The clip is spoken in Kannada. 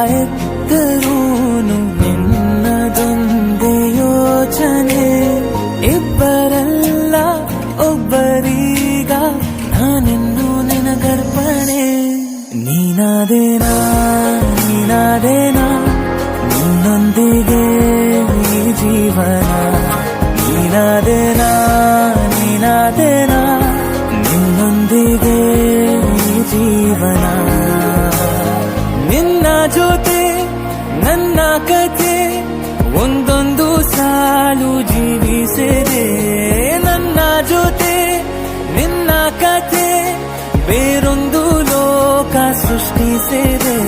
ಎತ್ತರೂನು ನಿನ್ನದೊಂದೇ ಯೋಚನೆ. ಇಬ್ಬರಲ್ಲ ಒಬ್ಬರೀಗ ನಾನಿನ್ನು ನಿನಗರ್ಪಣೆ. ನೀನಾದೇನಾ ನೀನಾದೇನಾ ನಿನ್ನೊಂದಿಗೆ ಈ ಜೀವನ. ನೀನಾದೇನಾ ನೀನಾದೇನಾ ನಿನ್ನೊಂದಿಗೆ ಈ ಜೀವನ. ನಿನ್ನ ಜೊತೆ ನನ್ನ ಕಥೆ ಒಂದೊಂದು ಸಾಲು ಜೀವಿಸಿದೆ. ನನ್ನ ಜೊತೆ ನಿನ್ನ ಕಥೆ ಬೇರೊಂದು ಲೋಕ ಸೃಷ್ಟಿಸಿದೆ.